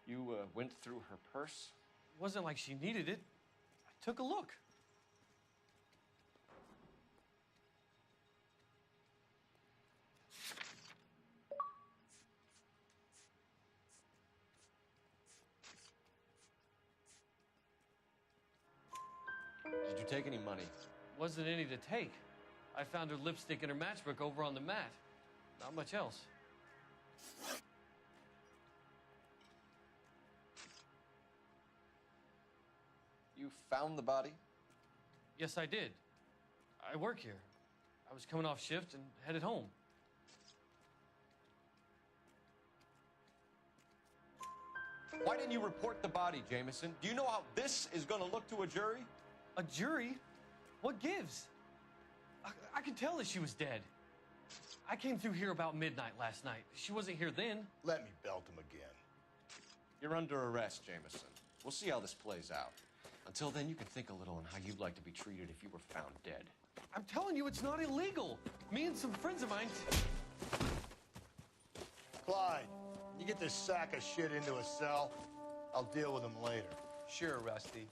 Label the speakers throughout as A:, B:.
A: You went through her purse?
B: It wasn't like she needed it. I took a look.
A: Did you take any money?
B: Wasn't any to take. I found her lipstick and her matchbook over on the mat. Not much else.
A: You found the body?
B: Yes, I did. I work here. I was coming off shift and headed home.
A: Why didn't you report the body, Jameson? Do you know how this is going to look to a jury?
B: A jury? What gives? I could tell that she was dead. I came through here about midnight last night. She wasn't here then.
C: Let me belt him again.
A: You're under arrest, Jameson. We'll see how this plays out. Until then, you can think a little on how you'd like to be treated if you were found dead.
B: I'm telling you, it's not illegal. Me and some friends of mine...
C: Clyde, you get this sack of shit into a cell. I'll deal with him later.
D: Sure, Rusty.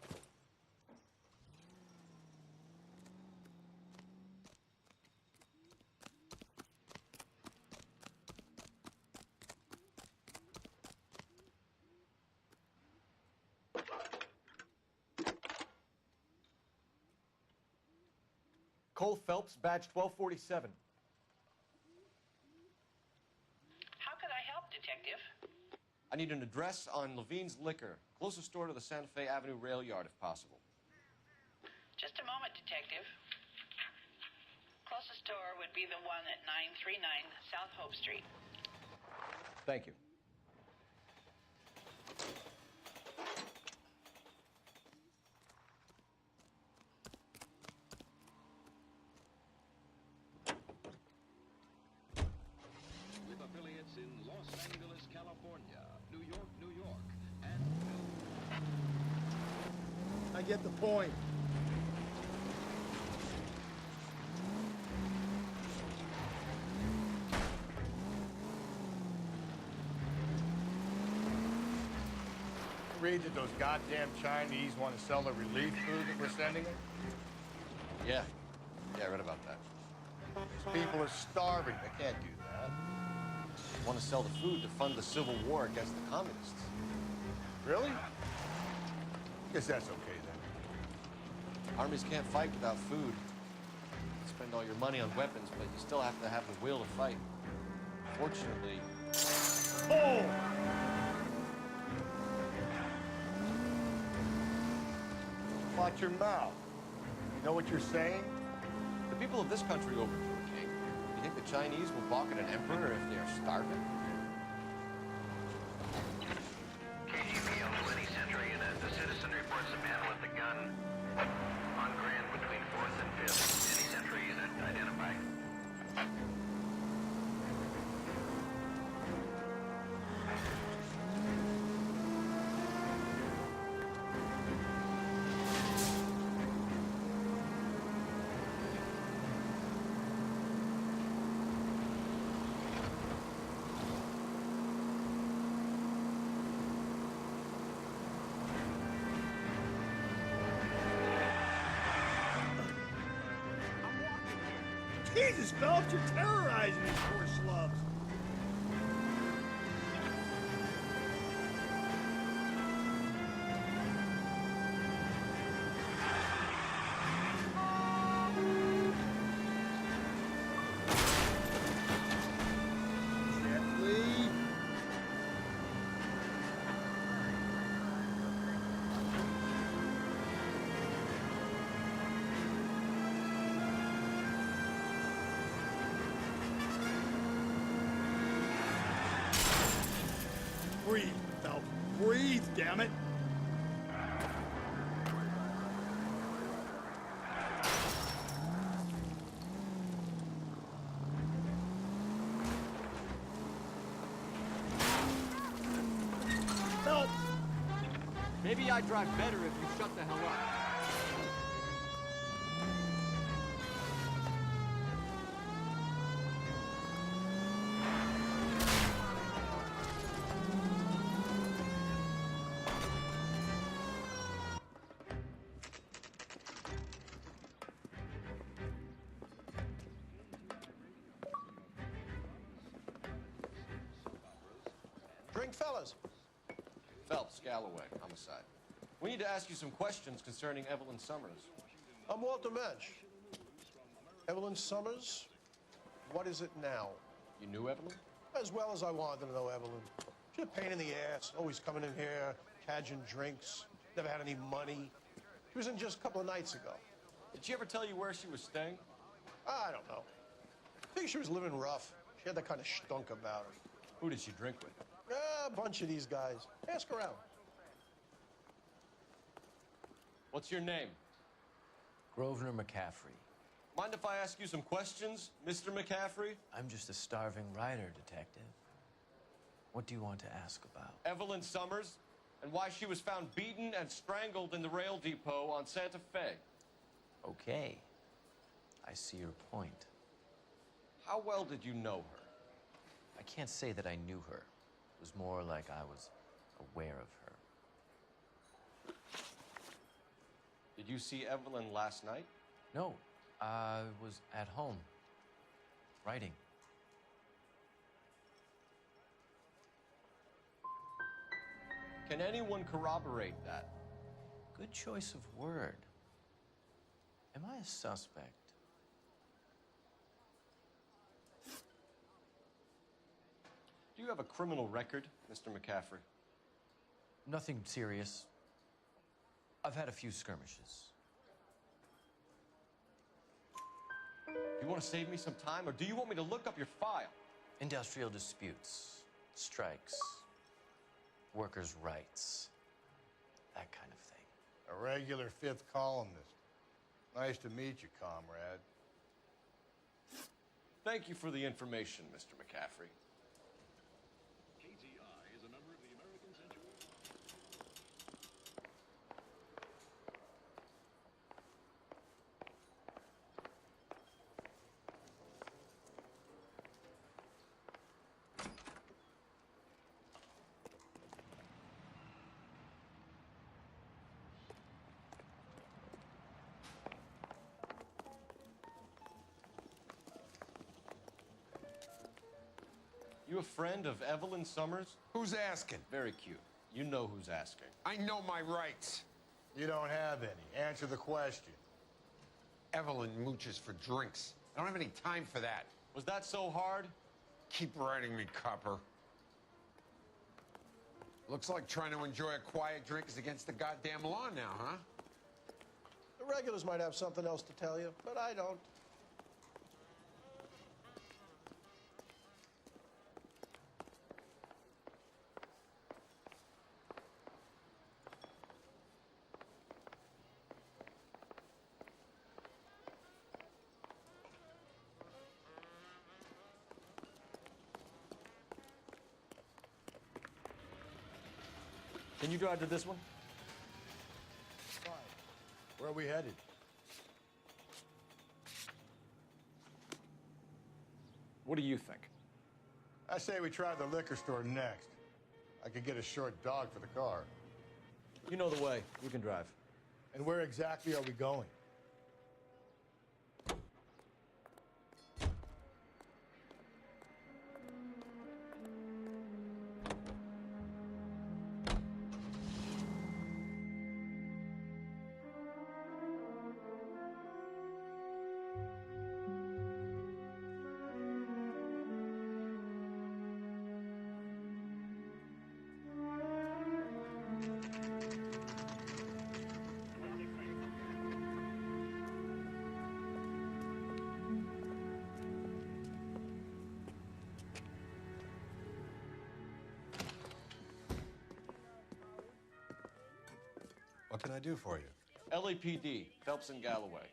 A: Cole Phelps, badge 1247.
E: How could I help, Detective?
A: I need an address on Levine's Liquor. Closest store to the Santa Fe Avenue rail yard, if possible.
E: Just a moment, Detective. Closest store would be the one at 939 South Hope Street.
A: Thank you.
F: With affiliates in Los Angeles, California, New York, and...
C: I get the point. Read that those goddamn Chinese want to sell the relief food that we're sending them?
A: Yeah. Yeah, I read about that.
C: These people are starving. They can't do that.
A: They want to sell the food to fund the civil war against the communists.
C: Really? Guess that's okay then.
A: Armies can't fight without food. You spend all your money on weapons, but you still have to have the will to fight. Fortunately...
C: Oh! Watch your mouth. You know what you're saying?
A: The people of this country overthrew a king. You think the Chinese will balk at an emperor if they are starving?
G: KGB on 20th Century Unit. The citizen reports a man with a gun on Grand between 4th and 5th. Any Century Unit identify.
C: Jesus, Phelps, you're terrorizing these poor slubs. Gently. Breathe, Phelps. Breathe, damn it. Phelps!
A: Maybe I'd drive better if you shut the hell up.
D: Morning, fellas.
A: Phelps, Galloway, homicide. We need to ask you some questions concerning Evelyn Summers.
D: I'm Walter Mensch. Evelyn Summers, what is it now?
A: You knew Evelyn?
D: As well as I wanted to know Evelyn. She's a pain in the ass, always coming in here, cadging drinks, never had any money. She was in just a couple of nights ago.
A: Did she ever tell you where she was staying?
D: I don't know. I think she was living rough. She had that kind of stunk about her.
A: Who did she drink with?
D: A bunch of these guys. Ask around.
A: What's your name?
H: Grosvenor McCaffrey.
A: Mind if I ask you some questions, Mr. McCaffrey?
H: I'm just a starving writer, detective. What do you want to ask about?
A: Evelyn Summers, and why she was found beaten and strangled in the rail depot on Santa Fe.
H: Okay. I see your point.
A: How well did you know her?
H: I can't say that I knew her. It was more like I was aware of her.
A: Did you see Evelyn last night?
H: No, I was at home, writing.
A: Can anyone corroborate that?
H: Good choice of word. Am I a suspect?
A: Do you have a criminal record, Mr. McCaffrey?
H: Nothing serious. I've had a few skirmishes.
A: Do you want to save me some time, or do you want me to look up your file?
H: Industrial disputes, strikes, workers' rights, that kind of thing.
C: A regular fifth columnist. Nice to meet you, comrade.
A: Thank you for the information, Mr. McCaffrey.
F: KTI is a member of the American Century.
A: You a friend of Evelyn Summers?
I: Who's asking?
A: Very cute. You know who's asking.
I: I know my rights.
C: You don't have any. Answer the question.
I: Evelyn mooches for drinks. I don't have any time for that.
A: Was that so hard?
I: Keep writing me, copper. Looks like trying to enjoy a quiet drink is against the goddamn law now, huh?
D: The regulars might have something else to tell you, but I don't.
A: Can you drive to this one?
C: Fine. Where are we headed?
A: What do you think?
C: I say we try the liquor store next. I could get a short dog for the car.
A: You know the way. You can drive.
C: And where exactly are we going?
J: What can I do for you?
A: LAPD, Phelps and Galloway.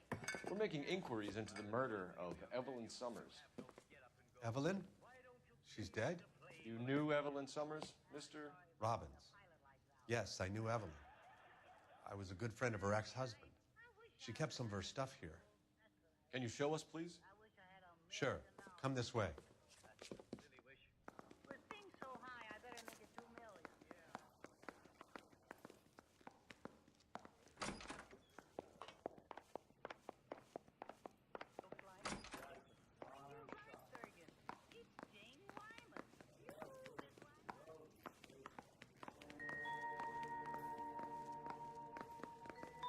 A: We're making inquiries into the murder of Evelyn Summers.
J: Evelyn? She's dead?
A: You knew Evelyn Summers, Mr.
J: Robbins. Yes, I knew Evelyn. I was a good friend of her ex-husband. She kept some of her stuff here.
A: Can you show us, please?
J: Sure. Come this way.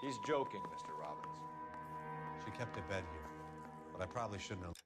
A: He's joking, Mr. Robbins.
J: She kept a bed here, but I probably shouldn't have.